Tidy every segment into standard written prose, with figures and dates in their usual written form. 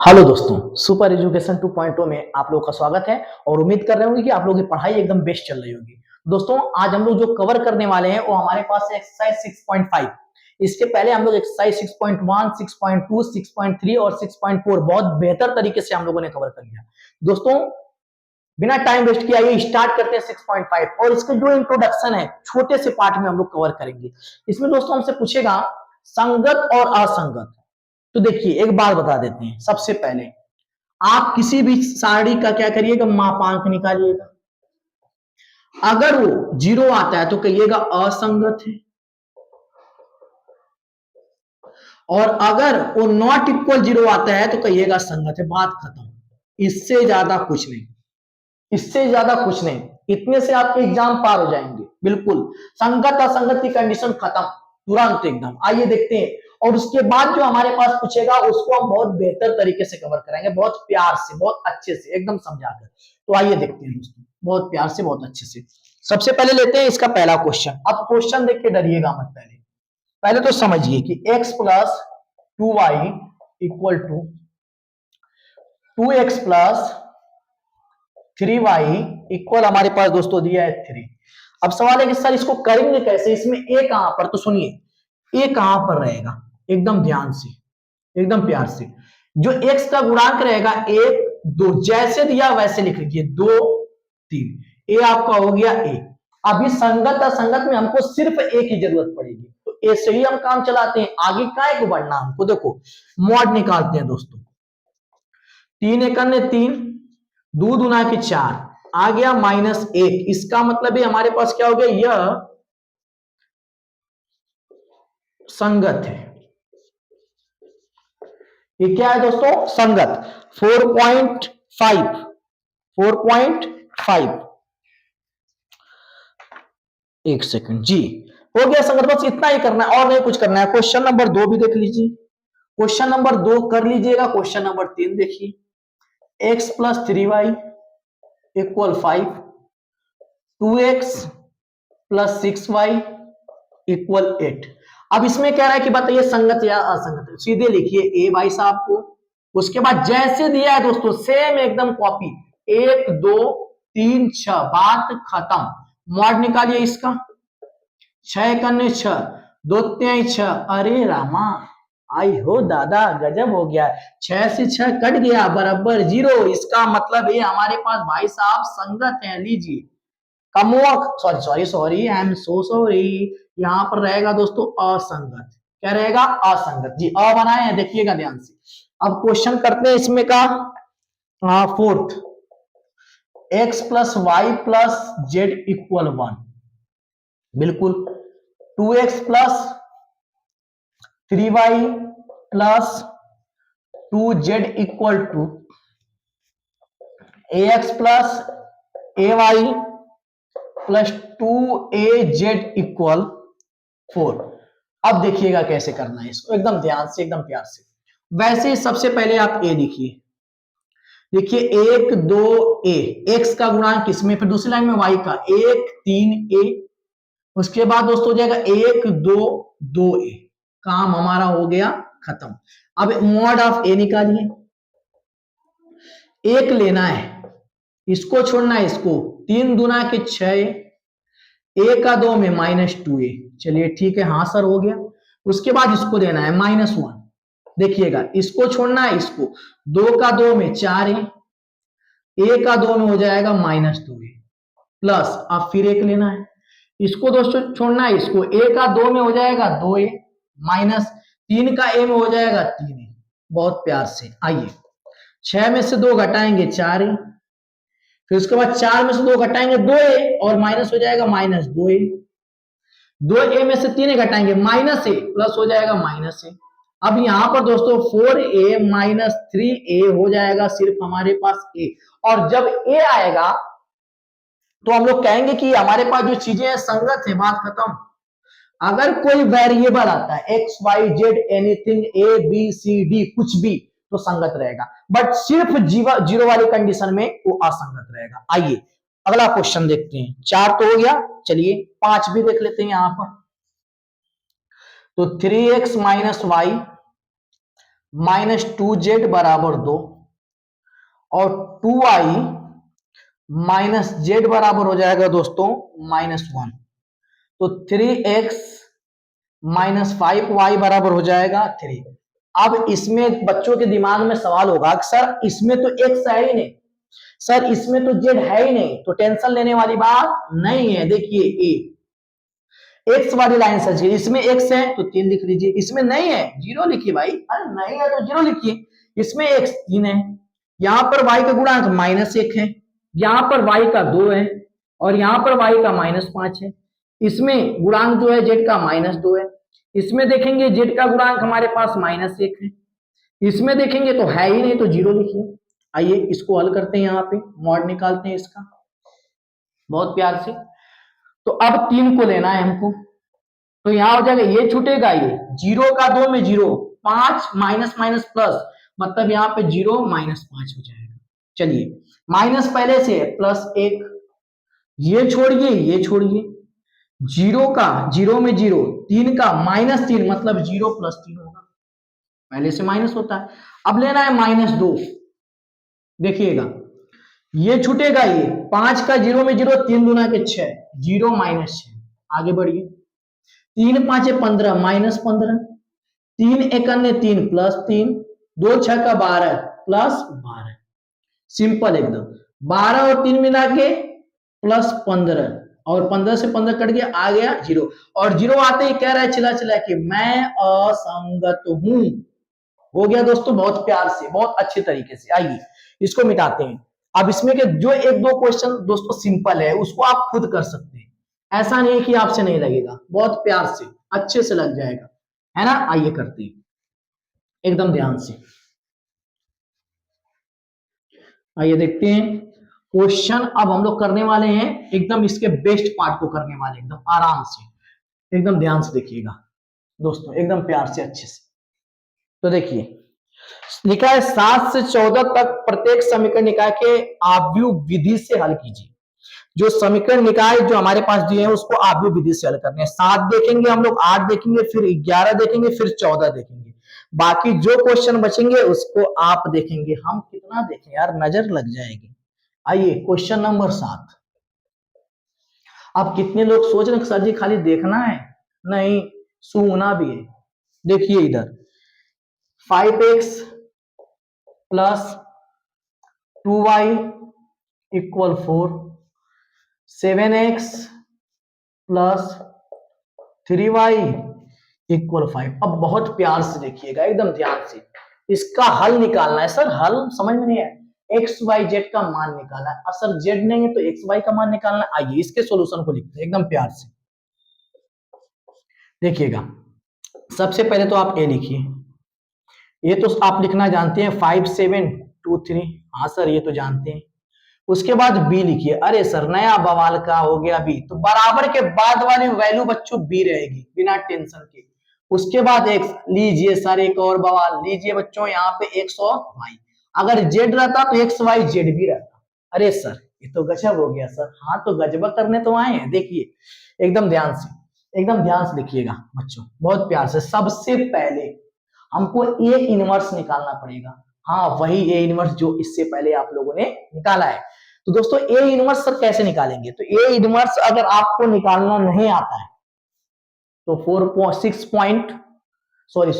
Hello दोस्तों, super education 2.0 में आप लोगों का स्वागत है और उम्मीद कर रहे होंगे कि आप लोगों की पढ़ाई एकदम बेस्ट चल रही होगी। दोस्तों, आज हम लोग जो कवर करने वाले हैं वो हमारे पास है एक्सरसाइज 6.5। इसके पहले हम लोग एक्सरसाइज 6.1, 6.2, 6.3 और 6.4 बहुत बेहतर तरीके से हम लोगों ने कवर कर लिया। दोस्तों, बिना टाइम वेस्ट किए आइए स्टार्ट करते हैं 6.5 और इसके जो इंट्रोडक्शन है छोटे से पार्ट में हम लोग कवर करेंगे। इसमें दोस्तों हमसे पूछेगा संगत और असंगत। तो देखिए एक बात बता देते हैं, सबसे पहले आप किसी भी सारणी का क्या करिएगा, मापांक निकालिएगा। अगर वो 0 आता है तो कहिएगा असंगत है, और अगर वो नॉट इक्वल 0 आता है तो कहिएगा संगत है। बात खत्म, इससे ज्यादा कुछ नहीं, इससे ज्यादा कुछ नहीं। इतने से आपके एग्जाम पार हो जाएंगे। बिल्कुल संगत असंगत की कंडीशन खत्म तुरंत एकदम। आइए देखते हैं, और उसके बाद जो हमारे पास पूछेगा उसको हम बहुत बेहतर तरीके से कवर कराएंगे, बहुत प्यार से, बहुत अच्छे से, एकदम समझाकर। तो आइए देखते हैं दोस्तों, बहुत प्यार से, बहुत अच्छे से। सबसे पहले लेते हैं इसका पहला क्वेश्चन। अब क्वेश्चन देख के डरिएगा मत, पहले पहले तो समझिए कि x plus 2y equal to 2x plus 3y equal हमारे पास दोस्तों दिया है 3। अब सवाल है कि सर इसको करेंगे कैसे, इसमें a कहां पर, तो सुनिए a कहां पर रहेगा, एकदम ध्यान से, एकदम प्यार से। जो x का गुणांक रहेगा 1 2, जैसे दिया वैसे लिख लीजिए, 2 3, a आपका हो गया a। अभी संगत असंगत में हमको सिर्फ a की जरूरत पड़ेगी, तो a से ही हम काम चलाते हैं, आगे काय को बढ़ना हमको। देखो मॉड निकालते हैं दोस्तों, 3 एकम 3, 2 दूना की 4, आ गया -1। इसका मतलब है हमारे पास क्या हो गया, यह संगत है। ये क्या है दोस्तों, संगत। 4.5 4.5, एक सेकंड जी, हो गया संगत। बस इतना ही करना है और नहीं कुछ करना है। क्वेश्चन नंबर 2 भी देख लीजिए, क्वेश्चन नंबर 2 कर लीजिएगा। क्वेश्चन नंबर 3 देखिए, x plus 3y equal 5, 2x plus 6y equal 8। अब इसमें कह रहा है कि बताइए संगत या असंगत। सीधे लिखिए ए भाई साहब को, उसके बाद जैसे दिया है दोस्तों सेम एकदम कॉपी, 1 2 3 6, बात खत्म। मॉड निकालिए इसका, 6 कन्ने 6, 2 त्याई 6, अरे रामा, आई हो दादा, गजब हो गया। 6 से 6 कट गया, बराबर 0। इसका मतलब ये हमारे पास भाई साहब संगत है। लीजिए कमोक, sorry sorry sorry, I am so sorry, यहां पर रहेगा दोस्तों असंगत। क्या रहेगा, असंगत जी। अ बनाए हैं, देखिएगा ध्यान से। अब क्वेश्चन करते हैं इसमें का fourth, x plus Y plus Z equal 1। बिल्कुल, 2x plus 3y plus 2z equal to ax plus ay plus 2az equal 4। अब देखिएगा कैसे करना है इसको, एकदम ध्यान से, एकदम प्यार से। वैसे सबसे पहले आप a लिखिए, देखिए 1 2 a, x का गुणांक किसमें, फिर दूसरी लाइन में y का 1 3 a, उसके बाद दोस्तों हो जाएगा 1 2 2 a। काम हमारा हो गया खत्म। अब मॉड ऑफ a निकालिए, एक लेना है, इसको छोड़ना है इसको, 3 दूना के 6, a का 2 में -2a। चलिए ठीक है, हाँ सर हो गया। उसके बाद इसको देना है -1, देखिएगा इसको छोड़ना है इसको, 2 का 2 में 4a, a का 2 में हो जाएगा -2a, प्लस अब फिर एक लेना है, इसको दोस्तों छोड़ना है इसको, a का 2 में हो जाएगा 2a, माइनस 3 का a में हो जाएगा 3a। बहुत प्यार से आइए, 6 में से 2 घटाएंगे 4a, फिर उसके बाद 4 में से 2 घटाएंगे 2a, और माइनस हो जाएगा -2a। 2a में से 3 घटाएंगे -a, प्लस हो जाएगा -a। अब यहां पर दोस्तों 4a माइनस 3a हो जाएगा सिर्फ हमारे पास a, और जब a आएगा तो हम लोग कहेंगे कि हमारे पास जो चीजें हैं संगत है, बात खत्म। अगर कोई वेरिएबल आता है X Y Z anything A B C D कुछ भी, तो संगत रहेगा, बट सिर्फ जीरो वाली कंडीशन में वो असंगत रहेगा। आइए अगला क्वेश्चन देखते हैं। 4 तो हो गया, चलिए 5 भी देख लेते हैं यहां पर। तो 3x माइनस वाई -2z बराबर 2 और 2i माइनस जेड बराबर हो जाएगा दोस्तों -1। तो 3x माइनस 5y बराबर हो जाएगा 3। अब इसमें बच्चों के दिमाग में सवाल होगा कि सर इसमें तो x है ही नहीं, सर इसमें तो z है ही नहीं, तो टेंशन लेने वाली बात नहीं है। देखिए ए एक्स वाली लाइन सच है, इसमें एक्स है तो 3 लिख लीजिए, इसमें नहीं है 0 लिखिए भाई, अरे नहीं है तो 0 लिखिए। इसमें एक्स 3 है, यहां पर y का गुणांक -1 है, यहां पर y का 2 है और यहां पर y का -5 है। इसमें गुणांक जो है z का -2 है, इसमें देखेंगे z का गुणांक हमारे पास -1 है, इसमें देखेंगे तो है ही नहीं तो 0 लिखिए। आइए इसको हल करते हैं, यहाँ पे मॉड निकालते हैं इसका बहुत प्यार से। तो अब 3 को लेना है हमको, तो यहां हो जाएगा ये छूटेगा, ये 0 का 2 में 0, 5 माइनस माइनस प्लस, मतलब यहाँ पे 0 -5 हो जाएगा। चलिए माइनस पहले से है +1, ये छोड़िए ये छोड़िए, 0 का 0 में 0, 3 का -3 मतलब 0 + 3 होगा, पहले से माइनस होता है। अब लेना है -2, देखिएगा ये छूटेगा, ये 5 का 0 में 0, 3 दूना के 6, 0 -6। आगे बढ़िए, 3 5 15 -15, 3 1 3 +3, 2 6 का 12 +12, सिंपल एकदम। 12 और 3 मिला के +15 और 15 से 15 कट गया, आ गया 0, और 0 आते ही कह रहा है चिल्ला चिल्ला के मैं असंगत हूं। हो गया दोस्तों बहुत प्यार से, बहुत अच्छे तरीके से। आइए इसको मिटाते हैं। अब इसमें के जो 1-2 क्वेश्चन दोस्तों सिंपल है उसको आप खुद कर सकते हैं, ऐसा नहीं कि आपसे नहीं लगेगा, बहुत प्यार से अच्छे से लग जाएगा, है ना। आइए करते हैं एकदम ध्यान से। आइए देखते हैं क्वेश्चन अब हम लोग करने वाले हैं, एकदम इसके बेस्ट पार्ट को करने वाले, एकदम आराम से, एकदम ध्यान से देखिएगा दोस्तों, एकदम प्यार से अच्छे से। तो देखिए लिखा है 7 से 14 तक प्रत्येक समीकरण निकाय के आव्यूह विधि से हल कीजिए। जो समीकरण निकाय जो हमारे पास दिए हैं उसको आव्यूह विधि से हल करने हैं। 7 देखेंगे हम लोग, 8 देखेंगे, फिर 11 देखेंगे, फिर 14 देखेंगे, बाकी जो क्वेश्चन बचेंगे उसको आप देखेंगे। हम कितना देखें यार, नजर लग जाएगी। आइए क्वेश्चन नंबर 7। अब कितने लोग सोच रहे हैं सर जी खाली देखना है, नहीं सूंघना भी है। देखिए इधर 5x plus 2y equal 4, 7x plus 3y equal 5। अब बहुत प्यार से देखिएगा एकदम ध्यान से, इसका हल निकालना है। सर हल समझ में नहीं है, एक्स वाई जेड का मान निकालना है। सर जेड नहीं है तो एक्स वाई का मान निकालना है। आइए इसके सॉल्यूशन को लिखते हैं एकदम प्यार से। देखिएगा सबसे पहले तो आप ए लिखिए, ये तो आप लिखना जानते हैं 5 7 2 3, हाँ सर ये तो जानते हैं। उसके बाद बी लिखिए, अरे सर नया बवाल का हो गया बी, तो बराबर के बाद वाली वैल्यू बच्चों बी रहेगी बिना टेंशन के। उसके बाद एक्स लीजिए सर, एक और बवाल लीजिए बच्चों, यहाँ पे एक्स और वाई, अगर जेड रहता तो एक्स वाई जेड भी रहता। अरे सर ये तो गजब हो गया सर, हाँ तो गजब करने तो आए हैं। देखिए एकदम ध्यान से, एकदम ध्यान से देखिएगा बच्चों बहुत प्यार से। सबसे पहले हमको ए इनवर्स निकालना पड़ेगा, हाँ वही ए इनवर्स जो इससे पहले आप लोगों ने निकाला है। तो दोस्तों ए इनवर्स सर कैसे निकालेंगे, तो ए इनवर्स अगर आपको निकालना नहीं आता है तो 4.6 पॉइंट सॉरी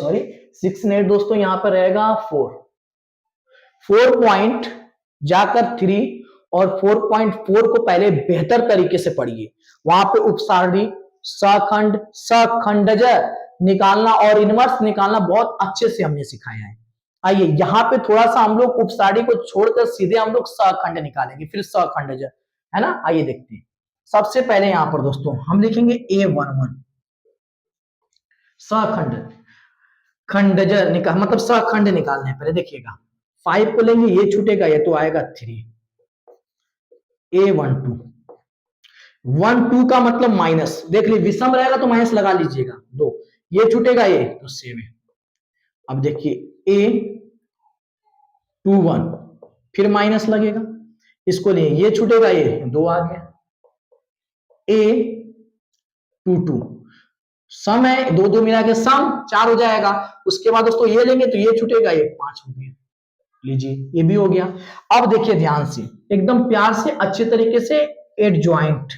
6 नेट दोस्तों यहाँ पर रहेगा 4 पॉइंट जाकर 3 और 4.4 को पहले बेहतर तरीके से पढ़िए, वहां पे उपसारणी सखंड सखंडज निकालना और इनवर्स निकालना बहुत अच्छे से हमने सिखाया है। आइए यहाँ पे थोड़ा सा हम लोग उपसारणी को छोड़कर सीधे हम लोग सखंड निकालेंगे, फिर सखंडज, है ना। आइए देखते हैं। सबसे पहले यहाँ पर दोस्तों हम लिखेंगे A11 सखंड, खंडज निकाल मतलब सखंड निकालने पहले देखिएगा 5 को लेंगे, ये छूटेगा, ये तो आएगा 3, A12 1 2 का मतलब माइनस, देख लीजिए विषम रहेगा तो माइनस लगा लीजिएगा 2, ये छूटेगा ये तो 7। अब देखिए A21 फिर माइनस लगेगा, इसको लिए ये छूटेगा, ये 2 आ गया। A22 सम है, दो दो मिला के सम 4 हो जाएगा। उसके बाद दोस्तों ये लेंगे तो ये छूटेगा, ये 5 हो गया। लीजिए ये भी हो गया। अब देखिए ध्यान से, एकदम प्यार से अच्छे तरीके से एडजॉइंट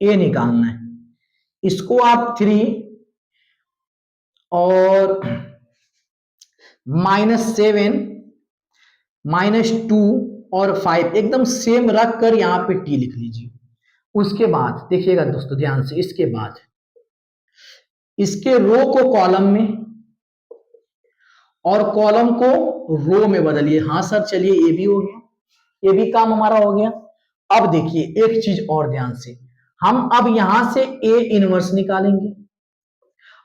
ए निकालना है। इसको आप 3 और -7 -2 और 5 एकदम सेम रख कर यहां पे टी लिख लीजिए। उसके बाद देखिएगा दोस्तों ध्यान से, इसके बाद इसके रो को कॉलम में और कॉलम को रो में बदलिए। हाँ सर चलिए ये भी हो गया, ये भी काम हमारा हो गया। अब देखिए एक चीज और ध्यान से, हम अब यहां से ए इनवर्स निकालेंगे।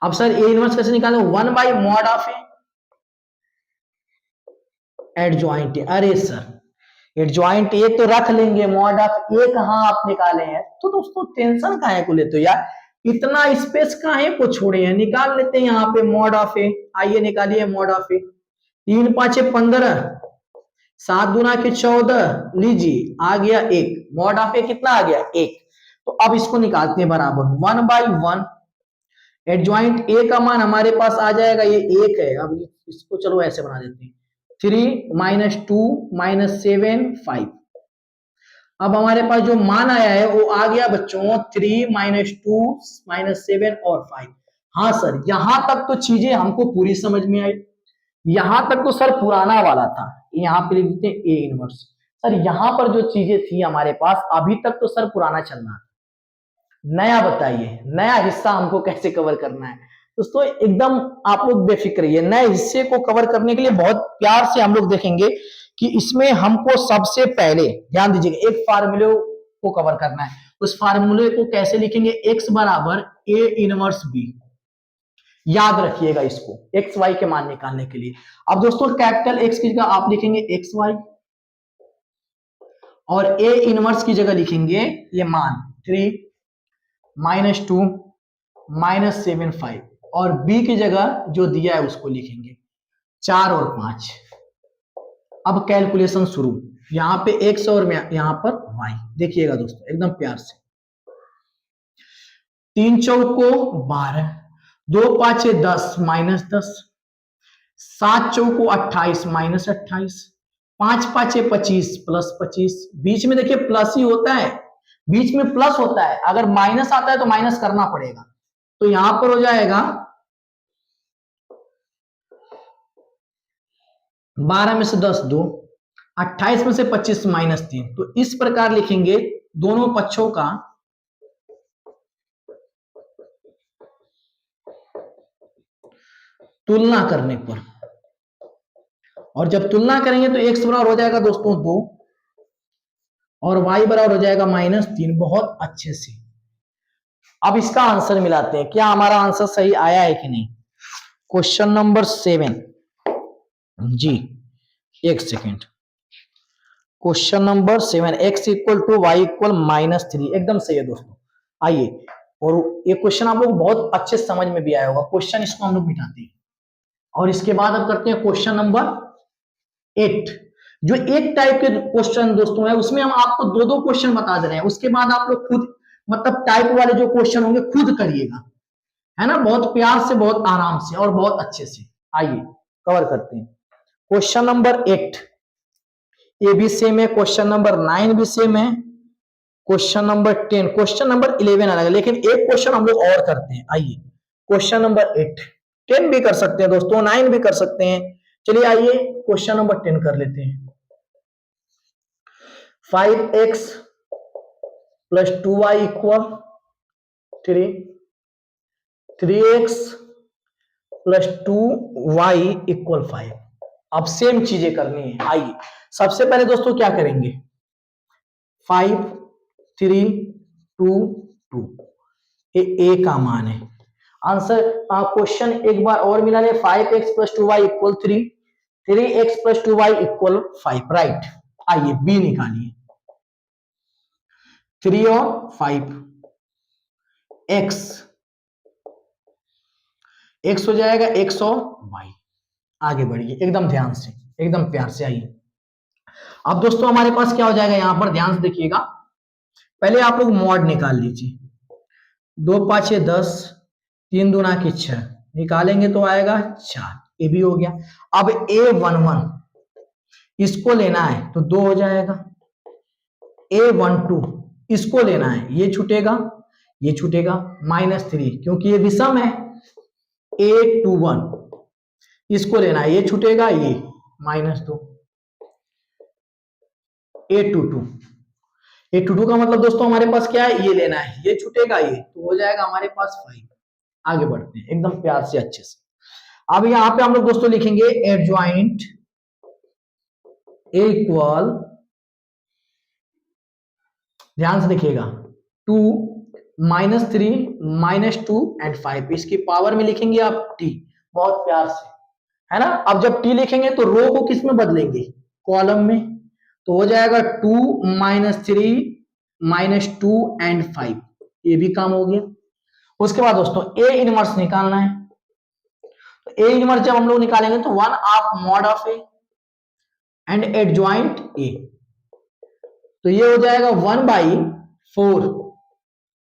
अब सर ए इनवर्स कैसे निकालें? 1/mod ऑफ ए एडजॉइंट ए। अरे सर एडजॉइंट ए तो रख लेंगे, मॉड ऑफ ए कहां आप निकाले हैं? तो दोस्तों टेंशन काहे को लेते हो यार, इतना स्पेस काहे को छोड़े हैं, निकाल लेते हैं यहाँ पे मॉड ऑफ ए। आइए निकालिए मॉड ऑफ ए। 3 5 15, 7 दूना के 14, लीजिए आ गया 1। मॉड ऑफ ए कितना आ गया? 1। तो अब इसको निकालते हैं बराबर 1/1। एडजॉइंट ए का मान हमारे पास आ जाएगा, ये 1 है। अब इसको चलो ऐसे बना देते हैं, 3 -2 -7 5। अब हमारे पास जो मान आया है वो आ गया बच्चों 3 -2 -7 और 5। हाँ सर यहां तक तो चीजें हमको पूरी समझ में आई। यहां तक तो सर पुराना वाला था, यहाँ पे लिखते हैं ए इनवर्स। सर यहाँ पर जो चीजें थी हमारे पास अभी तक तो सर पुराना चलना था। नया बताइए, नया हिस्सा हमको कैसे कवर करना है? दोस्तों एकदम आप लोग बेफिक्र रहिए, नए हिस्से को कवर करने के लिए बहुत प्यार से हम लोग देखेंगे कि इसमें हमको सबसे पहले ध्यान दीजिएगा एक फार्मूले को कवर करना है। उस फार्मूले को कैसे लिखेंगे? x बराबर ए इनवर्स बी। याद रखिएगा इसको, एक्स वाई के मान निकालने के लिए। अब दोस्तों कैपिटल एक्स की जगह आप लिखेंगे एक्स वाई और ए इनवर्स की जगह लिखेंगे ये मान 3 -2 -7 5 और बी की जगह जो दिया है उसको लिखेंगे 4 और 5। अब कैलकुलेशन शुरू, यहां पे एक्स और यहां पर वाई। देखिएगा दोस्तों एकदम प्यार से, 3 चौको 12, 2 5 10 -10, 7 चौको 28 -28, 5 5 25 +25। बीच में देखिए प्लस ही होता है, बीच में प्लस होता है, अगर माइनस आता है तो माइनस करना पड़ेगा। तो यहां पर हो जाएगा 12 में से 10 2, 28 में से 25 -3। तो इस प्रकार लिखेंगे दोनों पक्षों का तुलना करने पर। और जब तुलना करेंगे तो x बराबर हो जाएगा दोस्तों 2 और y बराबर हो जाएगा -3। बहुत अच्छे से अब इसका आंसर मिलाते हैं, क्या हमारा आंसर सही आया है कि नहीं। क्वेश्चन नंबर 7 जी, एक second. Question number 7 x = y = -3 एकदम सही है दोस्तों। आइए, और ये क्वेश्चन आप लोग बहुत अच्छे समझ में भी आया होगा। क्वेश्चन इसको हम लोग मिटाते हैं और इसके बाद अब करते हैं क्वेश्चन नंबर 8। जो एक टाइप के क्वेश्चन दोस्तों है उसमें हम आपको दो दो क्वेश्चन बता दे रहे हैं, उसके बाद आप लोग खुद मतलब टाइप वाले जो क्वेश्चन होंगे खुद करिएगा, है ना, बहुत प्यार से, बहुत आराम से और बहुत अच्छे से। आइए कवर करते हैं। क्वेश्चन नंबर 8 ये भी सेम है, क्वेश्चन नंबर 9 भी सेम है, क्वेश्चन नंबर 10, क्वेश्चन नंबर 11 अलग है, लेकिन एक क्वेश्चन हम लोग और करते हैं। आइए क्वेश्चन नंबर 8, 10 भी कर सकते हैं दोस्तों, 9 भी कर सकते हैं। चलिए आइए क्वेश्चन नंबर 10 कर लेते हैं। 5x + 2y = 3, 3x + 2y = 5। अब सेम चीजें करनी है। आइए सबसे पहले दोस्तों क्या करेंगे, 5 3 2 2 ये a का मान है। आंसर क्वेश्चन एक बार और मिला ले, 5x + 2y = 3, 3x + 2y = 5, right. आइए b निकालिए, 3 और 5, x हो जाएगा x और y। आगे बढ़िए एकदम ध्यान से, एकदम प्यार से। आइए अब दोस्तों हमारे पास क्या हो जाएगा, यहां पर ध्यान से देखिएगा, पहले आप लोग मॉड निकाल लीजिए। 2 5 10, तीन दूना की 6 निकालेंगे तो आएगा 4, ये भी हो गया। अब A11 इसको लेना है तो 2 हो जाएगा। A12 इसको लेना है, ये छूटेगा, ये छूटेगा, -3 क्योंकि ये विषम है। A21 इसको लेना है, ये छूटेगा, ये -2। A22 का मतलब दोस्तों हमारे पास क्या है, ये लेना है, ये छूटेगा, ये तो हो जाएगा हमारे पास 5। आगे बढ़ते हैं एकदम प्यार से अच्छे से। अब यहां पे हम लोग दोस्तों लिखेंगे एडजॉइंट इक्वल, ध्यान से देखिएगा, 2 -3 -2 एंड 5, इसकी पावर में लिखेंगे आप t, बहुत प्यार से, है ना। अब जब t लिखेंगे तो रो को किस में बदलेंगे, कॉलम में, तो हो जाएगा 2 -3 -2 एंड 5, ये भी काम हो गया। उसके बाद दोस्तों a इनवर्स निकालना है, तो a इनवर्स जब हम लोग निकालेंगे तो 1 of mod of a and adjoint a, तो ये हो जाएगा 1/4,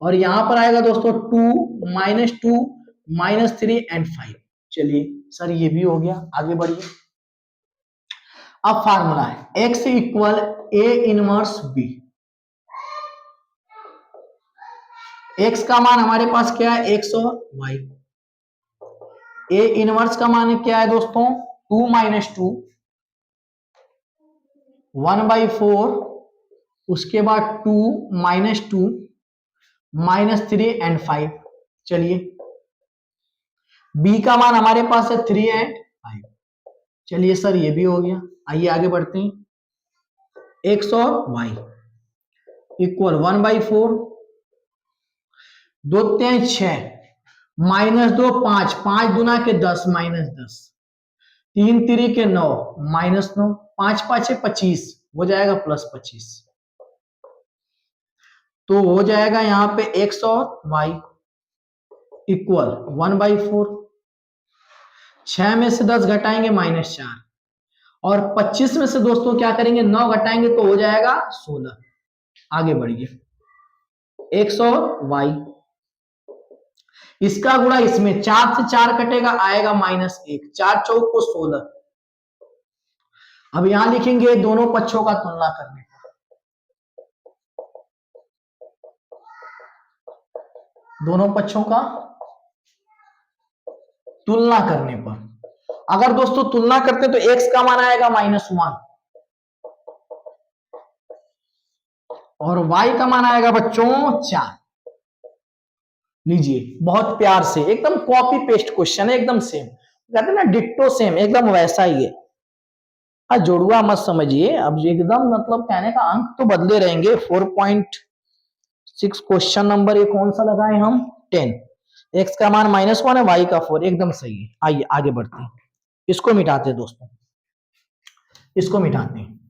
और यहां पर आएगा दोस्तों 2 -2 -3 एंड 5। चलिए सर ये भी हो गया, आगे बढ़िए। अब फार्मूला है x equal a inverse b। x का मान हमारे पास क्या है, x और y। a इनवर्स का मान क्या है दोस्तों, 2 -2 1/4, उसके बाद 2 -2 -3 एंड 5। चलिए b का मान हमारे पास है 3 एंड 5। चलिए सर ये भी हो गया, आइए आगे बढ़ते हैं। x और y इक्वल 1/4, 2 3 6 -2 5, 5 दूना के 10 -10, 3 3 के 9 -9, 5 5 25 हो जाएगा +25, तो हो जाएगा यहां पे x और y इक्वल 1/4, 6 में से 10 घटाएंगे -4, और 25 में से दोस्तों क्या करेंगे, 9 घटाएंगे तो हो जाएगा 16। आगे बढ़िए, x और y, इसका गुणा इसमें, 4 से 4 कटेगा आएगा -1, 4 चौक को 16। अब यहां लिखेंगे दोनों पक्षों का तुलना करने पर, दोनों पक्षों का तुलना करने पर, अगर दोस्तों तुलना करते तो x का मान आएगा -1 और y का मान आएगा बच्चों 4। लीजिए बहुत प्यार से, एकदम कॉपी पेस्ट क्वेश्चन है, एकदम सेम, कहते हैं ना डिट्टो सेम, एकदम वैसा ही है। जोड़ुआ मत समझिए, अब एकदम मतलब कहने का अंक तो बदले रहेंगे। 4.6 क्वेश्चन नंबर ये कौन सा लगाए हम, 10, x का मान -1 है, y का 4, एकदम सही है। आइए आगे बढ़ते हैं, इसको मिटाते हैं दोस्तों, इसको मिटाते हैं।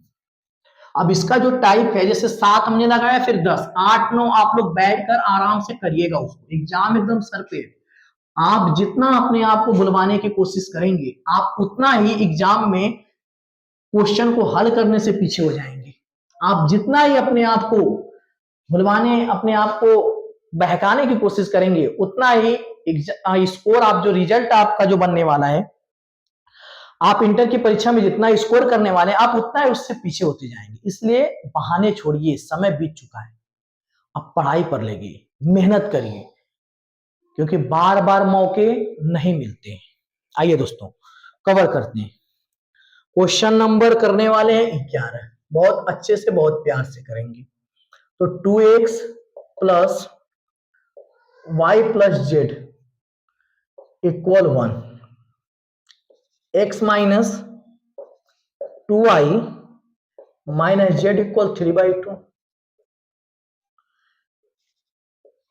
अब इसका जो टाइप है, जैसे 7 हमने लगाया, फिर 10, 8 9 आप लोग बैठकर आराम से करिएगा उसको, एग्जाम एकदम सर पे। आप जितना अपने आप को बुलवाने की कोशिश करेंगे, आप उतना ही एग्जाम में क्वेश्चन को हल करने से पीछे हो जाएंगे। आप जितना ही अपने आप को बुलवाने, अपने आप को बहकाने की कोशिश करेंगे, उतना ही स्कोर, आप जो रिजल्ट आपका जो बनने वाला है, आप इंटर की परीक्षा में जितना स्कोर करने वाले हैं, आप उतना ही उससे पीछे होते जाएंगे। इसलिए बहाने छोड़िए, समय बीत चुका है, अब पढ़ाई पर लगिए, मेहनत करिए, क्योंकि बार बार मौके नहीं मिलते। आइए दोस्तों कवर करते हैं। क्वेश्चन नंबर करने वाले हैं 11, बहुत अच्छे से बहुत प्यार से करेंगे। तो 2x plus Y plus Z equal 1, x minus 2y minus Z equal 3/2,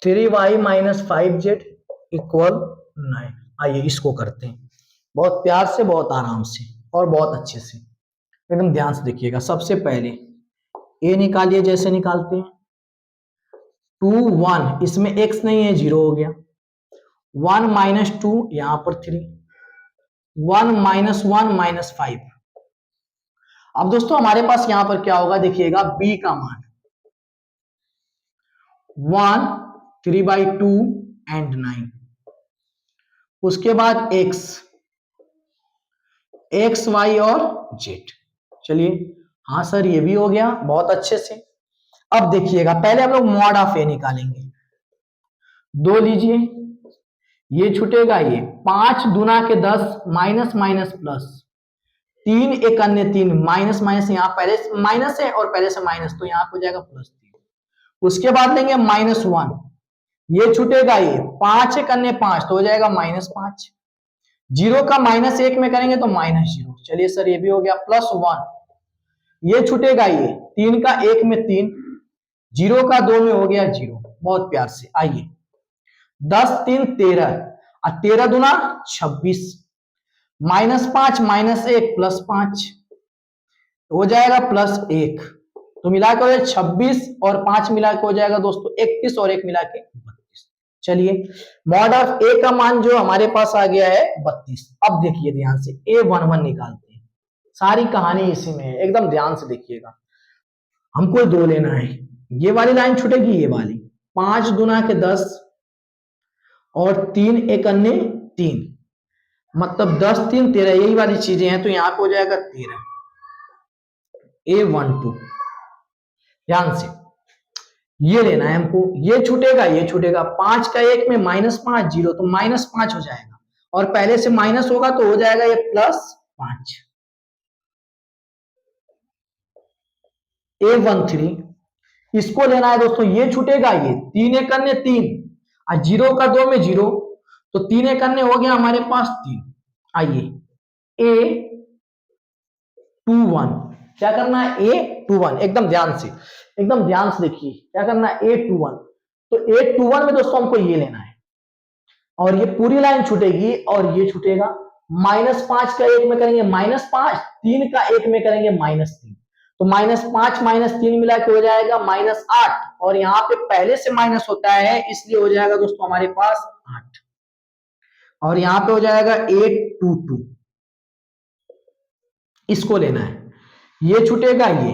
3y minus 5z equal 9। आइए इसको करते हैं बहुत प्यार से, बहुत आराम से और बहुत अच्छे से, एकदम ध्यान से देखिएगा। सबसे पहले a निकालिए, जैसे निकालते हैं 2 1, इसमें x नहीं है, 0 हो गया, 1 माइनस 2 यहां पर 3, 1 माइनस 1 माइनस 5। अब दोस्तों हमारे पास यहां पर क्या होगा, देखिएगा b का मान 1 3/2 एंड 9, उसके बाद एक्स वाई और जेड। चलिए, हाँ सर ये भी हो गया बहुत अच्छे से। अब देखिएगा, पहले हम लोग मॉड ऑफ ए निकालेंगे। 2 लीजिए, ये छूटेगा, ये 5 दूना के 10 माइनस माइनस प्लस 3 एक अन्य 3 माइनस माइनस, यहाँ पहले माइनस है और पहले से माइनस, तो यहाँ पे हो जाएगा +3। उसके बाद लेंगे -1, ये छूटेगा, ये 5 एक अन्य 5 तो हो जाएगा -5। 0 का -1 में करेंगे तो -0। चलिए सर ये भी हो गया। +1, ये छूटेगा, ये 3 का 1 में 3, 0 का 2 में हो गया 0। बहुत प्यार से आइए, 10 3 13 और 13 दूना 26, -5 -1 +5 हो जाएगा +1, तो मिला के हो जाएगा 26 और 5 मिला के हो जाएगा दोस्तों 31 और 1 मिला के 32। चलिए, मॉड ऑफ ए का मान जो हमारे पास आ गया है 32। अब देखिए ध्यान से, A11 निकालते हैं। सारी कहानी इसी में है, एकदम ध्यान से देखिएगा। हमको 2 लेना है, ये वाली लाइन छूटेगी, ये वाली 5 दूना के 10 और 3 एक अन्य 3, मतलब 10 3 13, यही वाली चीजें हैं, तो यहाँ पे हो जाएगा 13। A12 ध्यान से ये लेना है हमको। ये छूटेगा, ये छूटेगा, 5 का 1 में -5 0, तो -5 हो जाएगा, और पहले से माइनस होगा तो हो जाएगा ये +5। A13 इसको लेना है दोस्तों, ये छूटेगा, ये 3 एक अन्य 3 और 0 का 2 में 0, तो 3 एक अन्य हो गया हमारे पास 3। आइए, A21 क्या करना है, A21 एकदम ध्यान से, एकदम ध्यान से देखिए क्या करना है, A21। तो A21 में दोस्तों हमको ये लेना है, और ये पूरी लाइन छूटेगी और ये छूटेगा। -5 का 1 में करेंगे -5, 3 का 1 में करेंगे -3, तो -5 -3 मिला के हो जाएगा -8, और यहाँ पे पहले से माइनस होता है इसलिए हो जाएगा दोस्तों हमारे पास 8, और यहाँ पे हो जाएगा 822। इसको लेना है, ये छूटेगा, ये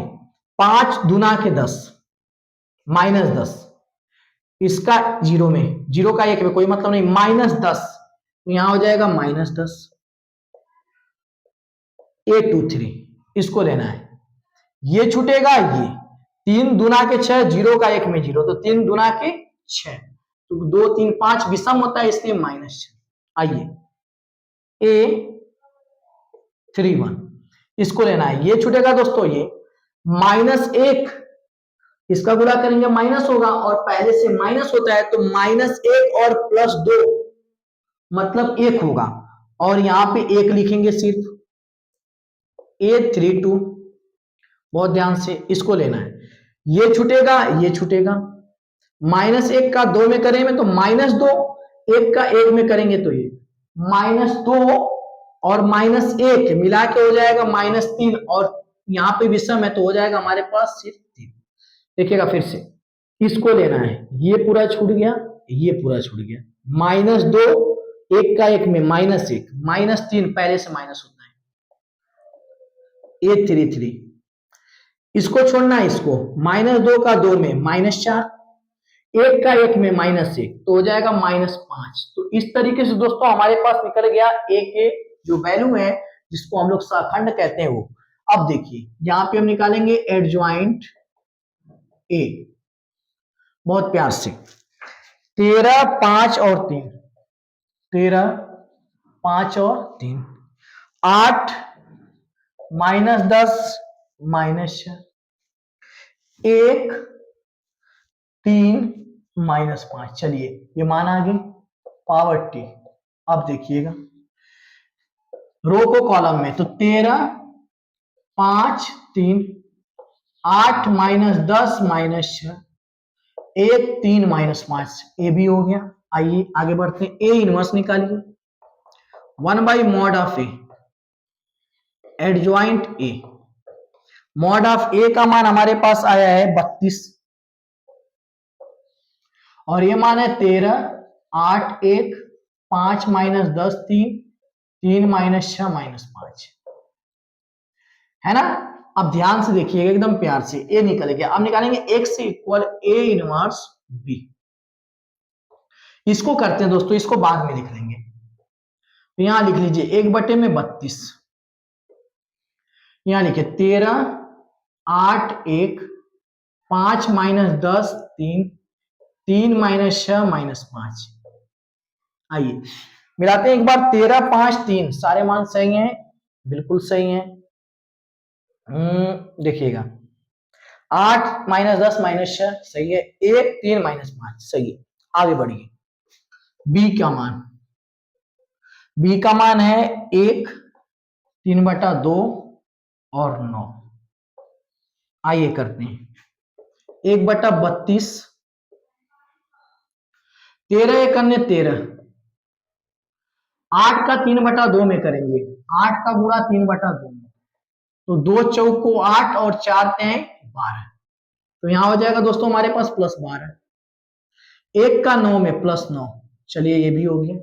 5 दूना के 10 -10, इसका 0 में, 0 का 1 में कोई मतलब नहीं, -10, तो यहां हो जाएगा -10। A23 इसको लेना है, ये छूटेगा, ये 3 दूना के 6, 0 का 1 में 0, तो 3 दूना के 6, तो 2 3 5 विषम होता है इसलिए -6। आइए, A31 इसको लेना है, ये छूटेगा दोस्तों, ये -1, इसका गुणा करेंगे माइनस होगा, और पहले से माइनस होता है तो -1 और +2 मतलब 1 होगा, और यहां पे 1 लिखेंगे सिर्फ। A32 बहुत ध्यान से इसको लेना है, ये छूटेगा, ये छूटेगा, -1 का 2 में करेंगे तो -2, 1 का 1 में करेंगे तो ये -2 और -1 मिला के हो जाएगा -3, और यहाँ पे विषम है तो हो जाएगा हमारे पास सिर्फ 3। देखिएगा फिर से, इसको लेना है, ये पूरा छूट गया, ये पूरा छूट गया, -2, 1 का 1 में -1, -3 पहले से माइनस होता है। A33 इसको छोड़ना है, इसको -2 का 2 में -4, 1 का 1 में -1, तो हो जाएगा -5। तो इस तरीके से दोस्तों हमारे पास निकल गया A के जो वैल्यू है, जिसको हम लोग सहखंड कहते हैं वो। अब देखिए यहां पे हम निकालेंगे एडजॉइंट A, बहुत प्यार से, 13 5 और 3, 13 5 और 3, 8 -10 -6, 1 3 -5। चलिए ये मान आ गई, पावर T। अब देखिएगा रो को कॉलम में, तो 13 5 3 8 -10 -6, 1 3 -5, ए भी हो गया। आइए आगे बढ़ते हैं, ए इनवर्स निकालिए, 1/mod of A, adjoint A. Mod of A का मान हमारे पास आया है 32, और ये मान है 13 8 1 5 -10 3 3 -6 -5, है ना। अब ध्यान से देखिएगा एकदम प्यार से, ए निकल गया। अब निकालेंगे x equal A inverse B. इसको करते हैं दोस्तों, इसको बाद में लिख लेंगे। तो यहां लिख लीजिए 1/32, यहां लिखिए 13, 8, 1, 5 माइनस 10, 3, 3 माइनस 6 माइनस 5। आइए मिलाते हैं एक बार, 13, 5, 3 सारे मान सही हैं, बिल्कुल सही हैं। देखिएगा 8 माइनस 10 माइनस 6 सही है, 1, 3 माइनस 5 सही है। आगे बढ़िए, बी का मान, बी का मान है 1, 3/2 और 9। आइए करते हैं 1/32, 13 एक अन्य 13, 8 का 3/2 में करेंगे, 8 का गुणा 3/2 में, तो 2 चौको 8 और 4 तें 12, तो यहां हो जाएगा दोस्तों हमारे पास +12। 1 का 9 में +9, चलिए ये भी हो गया।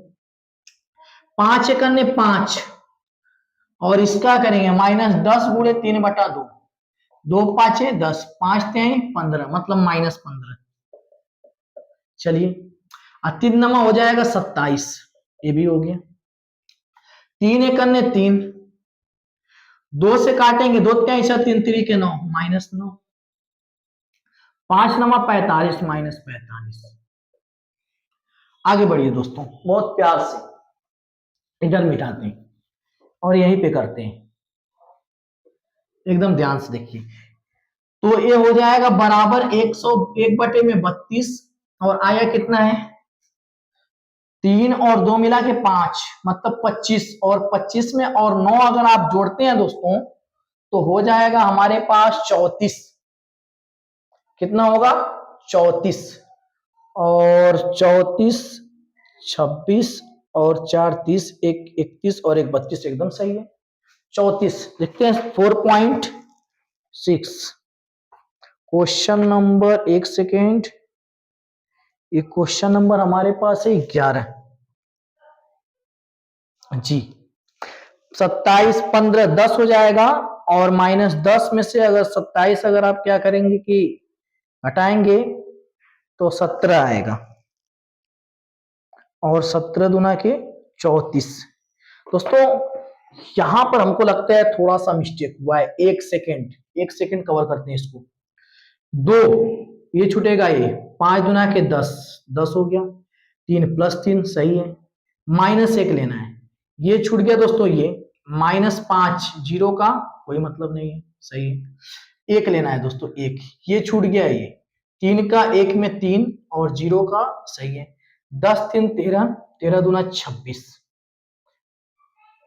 5 एक अन्य 5, और इसका करेंगे -10 गुणे 3/2, 2 5 10, 5 तें 15, मतलब -15। चलिए 3 नमा हो जाएगा 27, ये भी हो गया। 3 एक अन्य 3, 2 से काटेंगे, 2 3 3 के 9, -9। 5 नमा 45, -45। आगे बढ़िए दोस्तों, बहुत प्यार से इधर मिटाते हैं और यहीं पे करते हैं, एकदम ध्यान से देखिए। तो ये हो जाएगा बराबर 101/32, और आया कितना है 3 और 2 मिला के 5, मतलब 25, और 25 में और 9 अगर आप जोड़ते हैं दोस्तों तो हो जाएगा हमारे पास 34। कितना होगा 34, और 34, 26 और 4 30, 1 31 और 1 32, एकदम सही है 34। देखते हैं 4.6 क्वेश्चन नंबर, एक सेकेंड, ये क्वेश्चन नंबर हमारे पास है 11 जी। 27, 15, 10 हो जाएगा, और -10 में से अगर 27 अगर आप क्या करेंगे कि हटाएंगे तो 17 आएगा, और 17 दुना के 34। दोस्तों यहां पर हमको लगता है थोड़ा सा मिस्टेक हुआ है, एक सेकेंड कवर करते हैं इसको। 2 ये छूटेगा, ये 5 दुना के 10, 10 हो गया, 3 + 3 सही है, -1 लेना है, ये छूट गया दोस्तों, ये -5, 0 का कोई मतलब नहीं है, सही है। 1 लेना है दोस्तों, 1, ये छूट गया, ये 3 का 1 में 3 और 0 का सही है। 10 3 13, 13 दूना 26,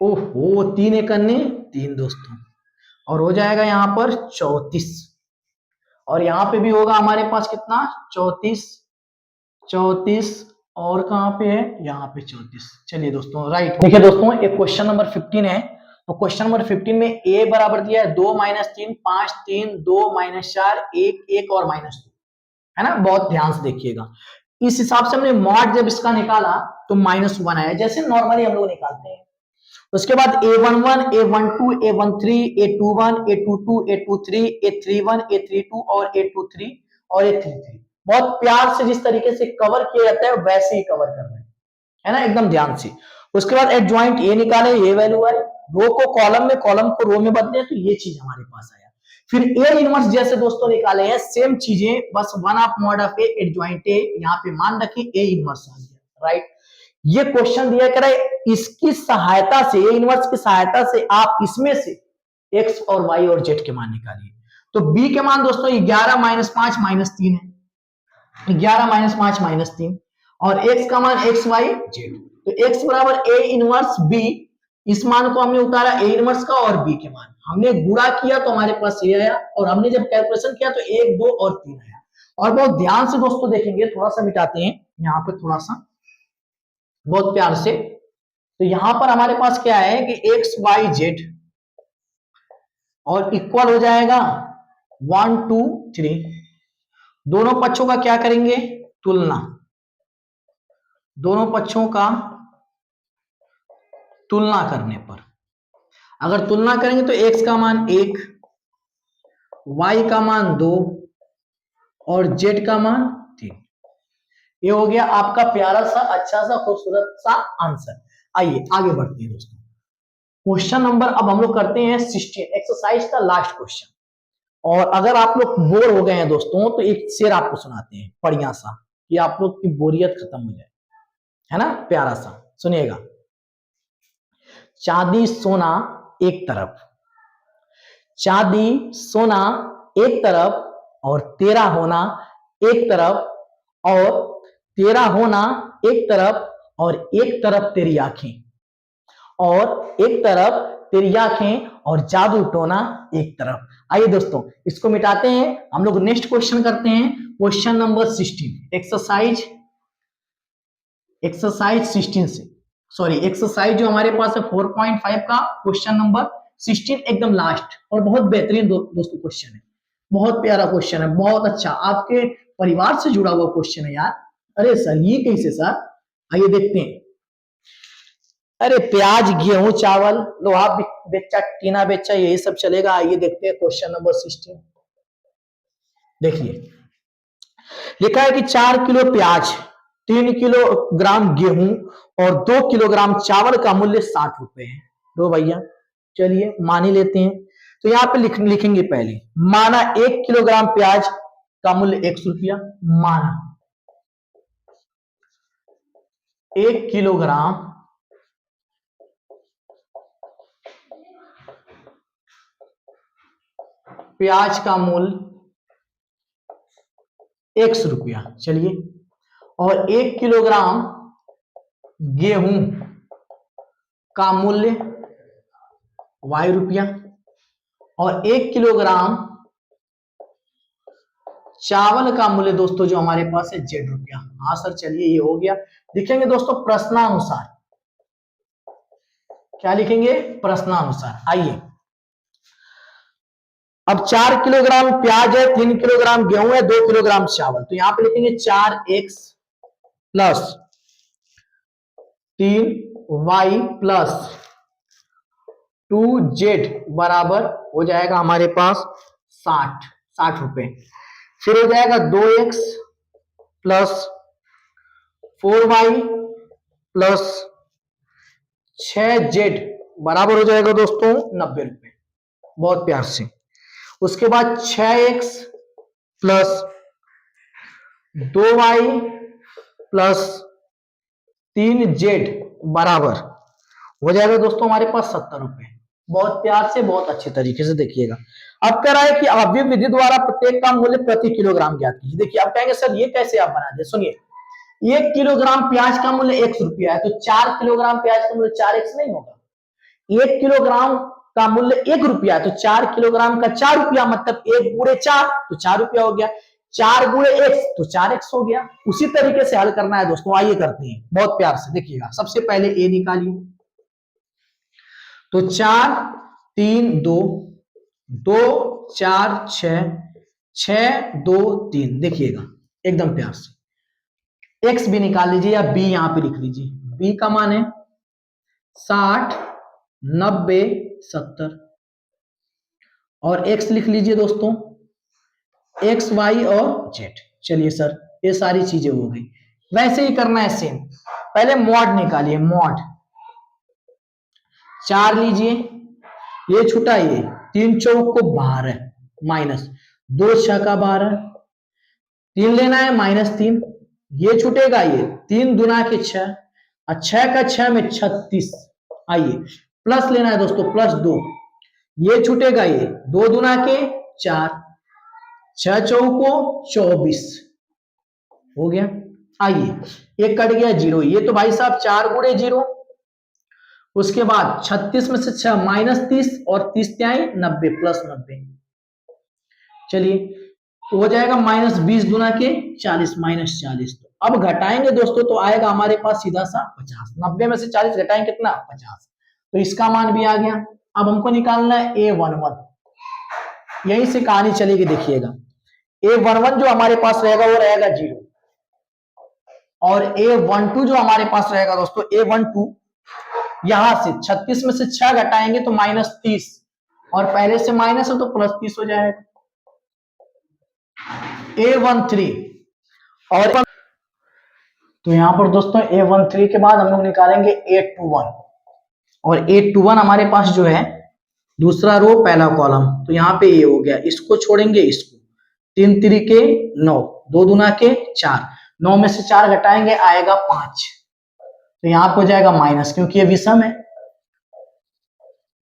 ओहो 3 एक अन्य 3 दोस्तों, और हो जाएगा यहाँ पर 34, और यहाँ पे भी होगा हमारे पास कितना 34, 34, और कहाँ पे है यहाँ पे 34। चलिए दोस्तों राइट, देखिए दोस्तों एक क्वेश्चन नंबर 15 है, तो क्वेश्चन नंबर 15 में a बराबर दिया है 2 - 3, 5 3, 2 - 4, 1 1 और -2, है ना, बहुत ध्यान से देखिएगा। इस हिसाब से हमने मॉड जब इसका निकाला तो -1 आया, जैसे नॉर्मली हम लोग निकालते हैं। उसके बाद A11, A12, A13, A21, A22, A23, A31, A32 और A23 और A33, बहुत प्यार से जिस तरीके से कवर किया जाता है वैसे ही कवर कर रहे हैं, है ना, एकदम ध्यान से। उसके बाद एडजॉइंट ए निकाले, ये वैल्यू आई, रो को कॉलम में, कॉलम को रो में बदले, तो ये चीज हमारे पास आया। फिर ए इनवर्स जैसे दोस्तों निकाले हैं, सेम चीजें, बस 1/2 मॉड ऑफ ए एडजॉइंट ए, यहाँ पे मान रखें ए इनवर्स आ गया, राइट। ये क्वेश्चन दिया करे, इसकी सहायता से, ए इनवर्स की सहायता से आप इसमें से एक्स और वाई और जेड के मान निकालिए। तो बी के मान दोस्तों 11 - 5 -3 है, 11 - 5 -3, और x का मान एक्स वाई जेड, तो x बराबर ए इनवर्स बी, इस मान को हमने उतारा ए इनवर्स का, और b के मान हमने गुणा किया तो हमारे पास ये आया, और हमने जब कैलकुलेशन किया तो 1 2 और 3 आया। और बहुत ध्यान से दोस्तों देखेंगे, थोड़ा सा मिटाते हैं यहाँ पे, थोड़ा सा बहुत प्यार से। तो यहां पर हमारे पास क्या है कि एक्स वाई जेड, और इक्वल हो जाएगा 1 2 3, दोनों पक्षों का क्या करेंगे तुलना, दोनों पक्षों का तुलना करने पर, अगर तुलना करेंगे तो x का मान 1, y का मान 2 और z का मान 3। ये हो गया आपका प्यारा सा अच्छा सा खूबसूरत सा आंसर। आइए आगे बढ़ते हैं दोस्तों। क्वेश्चन नंबर अब हम लोग करते हैं 16, एक्सरसाइज का लास्ट क्वेश्चन। और अगर आप लोग बोर हो गए हैं दोस्तों तो एक शेर आपको सुनाते हैं बढ़िया सा, कि आप लोग की बोरियत खत्म हो जाए, है ना, प्यारा सा, सुनिएगा। चांदी सोना एक तरफ, चांदी सोना एक तरफ, और तेरा होना एक तरफ, और तेरा होना एक तरफ, और एक तरफ तेरी आंखें, और एक तरफ तेरी आंखें, और जादू टोना एक तरफ। आइए दोस्तों इसको मिटाते हैं, हम लोग नेक्स्ट क्वेश्चन करते हैं। क्वेश्चन नंबर 16, एक्सरसाइज 16 से, सॉरी एक्सरसाइज जो हमारे पास है 4.5 का क्वेश्चन नंबर 16, एकदम लास्ट और बहुत बेहतरीन दोस्तों क्वेश्चन है, बहुत प्यारा क्वेश्चन है, बहुत अच्छा, आपके परिवार से जुड़ा हुआ क्वेश्चन है यार। अरे सर ये कैसे सर, आइए देखते हैं। अरे प्याज गेहूं चावल लोहा बेचा टीना बेचा यही सब चलेगा। आइए देखते हैं क्वेश्चन नंबर 16। देखिए लिखा है कि 4 किलो प्याज, 3 किलोग्राम गेहूं और 2 किलोग्राम चावल का मूल्य 60 रुपए है। दो भैया, चलिए मान ही लेते हैं। तो यहाँ पे लिखेंगे पहले, माना 1 किलोग्राम प्याज का मूल्य 100 रुपया, माना 1 किलोग्राम प्याज का मूल्य 100 रुपया, चलिए, और 1 किलोग्राम गेहूं का मूल्य Y रुपया, और 1 किलोग्राम चावल का मूल्य दोस्तों जो हमारे पास है Z रुपया। हाँ सर चलिए ये हो गया। लिखेंगे दोस्तों प्रश्नानुसार, क्या लिखेंगे, प्रश्नानुसार। आइए अब 4 किलोग्राम प्याज है, 3 किलोग्राम गेहूं है, 2 किलोग्राम चावल, तो यहां पे लिखेंगे 4x plus 3y plus 2z बराबर हो जाएगा हमारे पास 60 रुपए। फिर हो जाएगा 2x plus 4y plus 6z बराबर हो जाएगा दोस्तों 90 रुपए, बहुत प्यार से। उसके बाद 6x plus 2y plus 3z बराबर हो जाएगा दोस्तों हमारे पास 70 रुपए। बहुत प्यार से, बहुत अच्छे तरीके से देखिएगा। अब कह रहा है कि अवयव विधि द्वारा प्रत्येक का मूल्य प्रति किलोग्राम ज्ञात कीजिए। देखिए अब कहेंगे सर ये कैसे आप बना दे, सुनिए 1 किलोग्राम प्याज का मूल्य 100 रुपया है, तो 4 किलोग्राम प्याज का मूल्य 4x नहीं होगा। 1 किलोग्राम का मूल्य 1 रुपया है, तो 4 किलोग्राम का 4 रुपया, मतलब 1 गुणे 4 तो 4 रुपया हो गया, 4 गुणे x तो 4x हो गया। उसी तरीके से हल करना है दोस्तों, आइए करते हैं बहुत प्यार से। देखिएगा सबसे पहले a निकालिए, तो 4 3 2 2 4 6 6 2 3, देखिएगा एकदम प्यार से। x भी निकाल लीजिए या b यहां पे लिख लीजिए, b का मान है 60 90 70, और x लिख लीजिए दोस्तों x y और z। चलिए सर ये सारी चीजें हो गई, वैसे ही करना है सेम। पहले मॉड निकालिए, मॉड 4 लीजिए, ये छुटा ये 3 चौक को 12 माइनस 2 6 का 12, 3 लेना है माइनस 3, ये छूटेगा ये 3 दुना के 6 और 6 का 6 में 36। आइए प्लस लेना है दोस्तों, प्लस 2, ये छूटेगा ये 2 दुना के 4, 6 चौको 24 हो गया। आइए एक कट गया 0, ये तो भाई साहब 4 गुणे 0, उसके बाद 36 में से 6 माइनस 30 और 30 त्याई 90 प्लस 90, चलिए तो हो जाएगा माइनस 20 दुना के 40 माइनस 40। तो अब घटाएंगे दोस्तों तो आएगा हमारे पास सीधा सा 50, 90 में से 40 घटाएंगे कितना 50, तो इसका मान भी आ गया। अब हमको निकालना है A11, यहीं से कहानी चलेगी, देखिएगा A11 जो हमारे पास रहेगा वो रहेगा 0, और A12 जो हमारे पास रहेगा दोस्तों A12 यहां से 36 में से 6 घटाएंगे तो माइनस 30, और पहले से माइनस है तो प्लस 30 हो जाएगा। A13 और तो यहाँ पर दोस्तों A13 के बाद हम लोग निकालेंगे A21, और A21 हमारे पास जो है दूसरा रो पहला कॉलम, तो यहाँ पे ये हो गया, इसको छोड़ेंगे इसको, 3 तिरिके 9, 2 दूना के 4, 9 में से 4 घटाएंगे आएगा 5, तो यहाँ पे हो जाएगा माइनस, क्योंकि ये विषम है।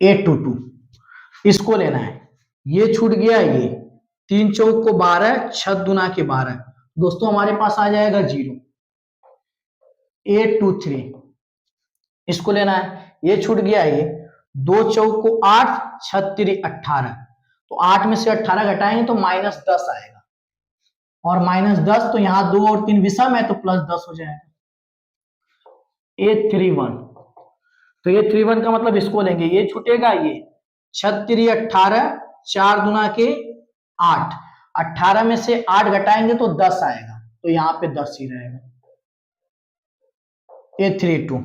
A22 इसको लेना है, ये छूट गया, ये 3 चौक को 12, 6 दूना के 12, दोस्तों हमारे पास आ जाएगा 0। A23 इसको लेना है, ये छूट गया, ये 2 चौक को 8, 6 तिरी 18, तो 8 में से 18 घटाएंगे तो -10 आएगा, और -10 तो यहाँ 2 और 3 विषम है तो +10 हो जाएगा। A31, तो A31 का मतलब इसको लेंगे, ये छूटेगा, ये 6 तिरी 18, 4 दूना के 8, 18 में से 8 घटाएंगे तो 10 आएगा, तो यहाँ पे 10 ही रहेगा। A32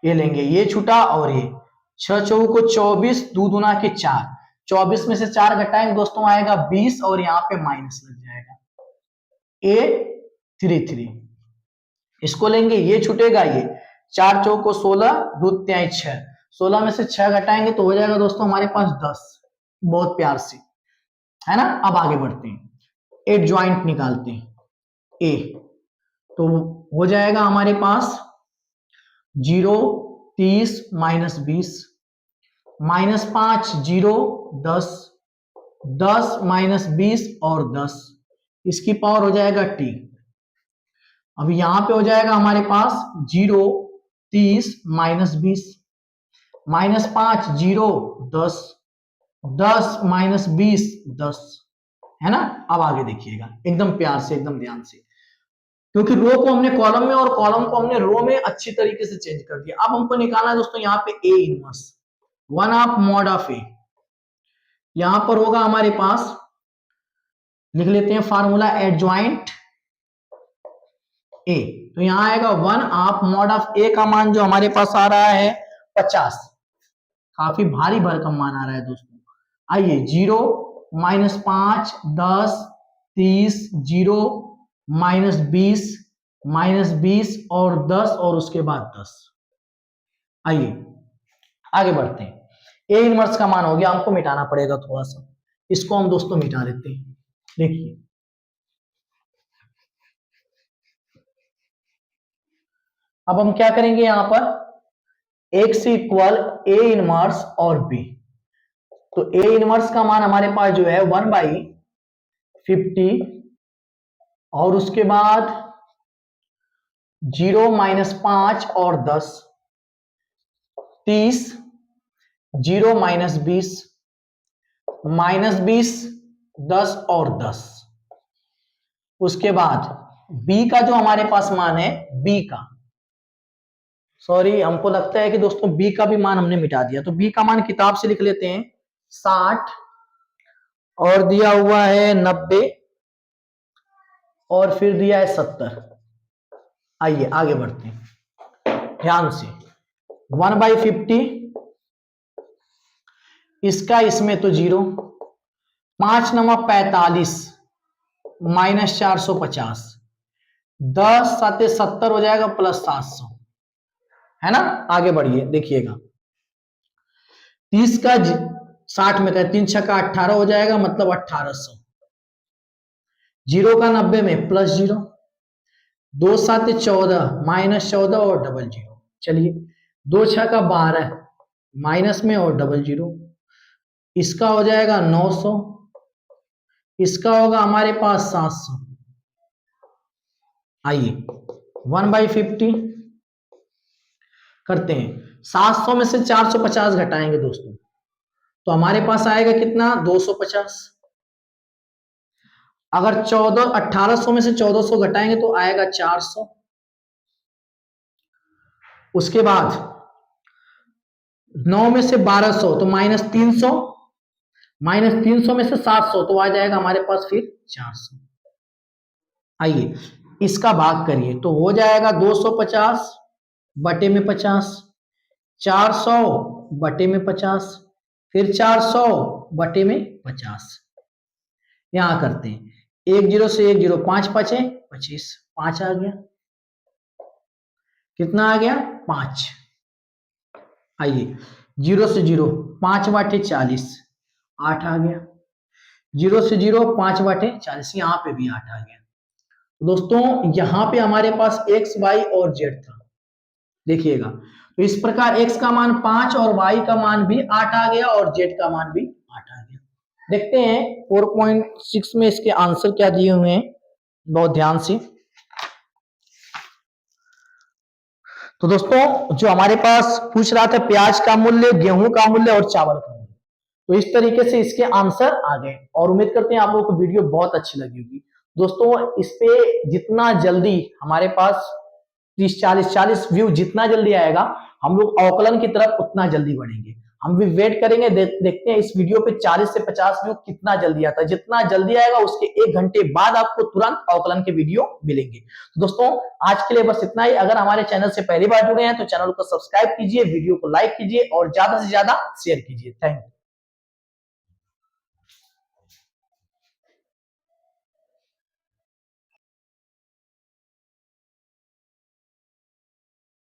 ये लेंगे, ये छूटा, और ये 6 चौक को 24, 2 दूना के 4, 24 में से 4 घटाएंगे दोस्तों आएगा 20, और यहाँ पे माइनस लग जाएगा। A33 इसको लेंगे, ये छूटेगा, ये 4 चौक को 16, 2 तिहाई 6, 16 में से 6 घटाएंगे तो हो जाएगा दोस्तों हमारे पास 10, बहुत प्यार से, है ना। अब आगे बढ़ते हैं, एडजॉइंट निकालते हैं। ए तो हो जाएगा हमारे पास 0, 30 -20, -5 0, 10, 10 -20 और 10, इसकी पावर हो जाएगा t। अब यहां पे हो जाएगा हमारे पास 0, 30 -20, -5 0, 10, 10 -20 10, है ना। अब आगे देखिएगा एकदम प्यार से, एकदम ध्यान से, क्योंकि रो को हमने कॉलम में और कॉलम को हमने रो में अच्छी तरीके से चेंज कर दिया। अब हमको निकालना है दोस्तों यहाँ पे A inverse 1/2 mod of A, यहां पर होगा हमारे पास, लिख लेते हैं फार्मूला एडजॉइंट A, तो यहां आएगा 1/2 mod ऑफ A का मान जो हमारे पास आ रहा है 50, काफी भारी भरकम मान आ रहा है दोस्तों। आइए 0 -5 10 30 0 -20 और 10 और उसके बाद 10। आइए आगे बढ़ते हैं, ए इनवर्स का मान हो गया, हमको मिटाना पड़ेगा थोड़ा सा, इसको हम दोस्तों मिटा देते हैं। देखिए अब हम क्या करेंगे, यहां पर x इक्वल ए इनवर्स और b, तो ए इनवर्स का मान हमारे पास जो है 1/50, और उसके बाद 0 -5 और 10, 30 0 -20 -20 10 और 10, उसके बाद b का जो हमारे पास मान है, b का, सॉरी हमको लगता है कि दोस्तों b का भी मान हमने मिटा दिया, तो b का मान किताब से लिख लेते हैं 60, और दिया हुआ है 90, और फिर दिया है 70। आइए आगे बढ़ते हैं ध्यान से, 1/50, इसका इसमें तो 0, 5 9 45 -450, 10 7 70 हो जाएगा +700, है ना। आगे बढ़िए देखिएगा, 30 का 60 में 3 छक्का 18 हो जाएगा, मतलब 1800, 0 का 90 में +0, 2 7 14 -14 और 00, चलिए 2 6 का 12 माइनस में और 00, इसका हो जाएगा 900, इसका होगा हमारे पास 700। आइए 1/50 करते हैं, 700 में से 450 घटाएंगे दोस्तों, तो हमारे पास आएगा कितना, 250। अगर 1800 में से 1400 घटाएंगे तो आएगा 400। उसके बाद 9 में से 1200 तो -300, -300 में से 700 तो आ जाएगा हमारे पास फिर 400। आइए इसका भाग करिए, तो हो जाएगा 250 बटे में 50, 400 बटे में 50, फिर 400 बटे में 50। यहां करते हैं 1 0 से 1 0, 5 5 25, 5 आ गया। कितना आ गया 5। आइए 0 से 0 5 बाटे 40 8 आ गया। 0 से 0 5 बाटे 40 यहाँ पे भी 8 आ गया। दोस्तों यहाँ पे हमारे पास x y और z था, देखिएगा। तो इस प्रकार x का मान 5 और y का मान भी 8 आ गया और z का मान भी 8 आ गया। देखते हैं 4.6 में इसके आंसर क्या दिए हुए हैं, बहुत ध्यान से। तो दोस्तों जो हमारे पास पूछ रहा था प्याज का मूल्य, गेहूं का मूल्य और चावल का मूल्य, तो इस तरीके से इसके आंसर आ गए और उम्मीद करते हैं आप लोगों को वीडियो बहुत अच्छी लगी होगी। दोस्तों इस पे जितना जल्दी हमारे पास 30-40 व्यू जितना जल्दी आएगा, हम लोग औकलन की तरफ उतना जल्दी बढ़ेंगे। हम भी वेट करेंगे, देखते हैं इस वीडियो पे 40 से 50 व्यू कितना जल्दी आता है। जितना जल्दी आएगा उसके 1 घंटे बाद आपको तुरंत औकलन के वीडियो मिलेंगे। तो दोस्तों आज के लिए बस इतना ही। अगर हमारे चैनल से पहली बार जुड़े हैं तो चैनल को सब्सक्राइब कीजिए, वीडियो को लाइक कीजिए और ज्यादा से ज्यादा शेयर कीजिए। Thank you.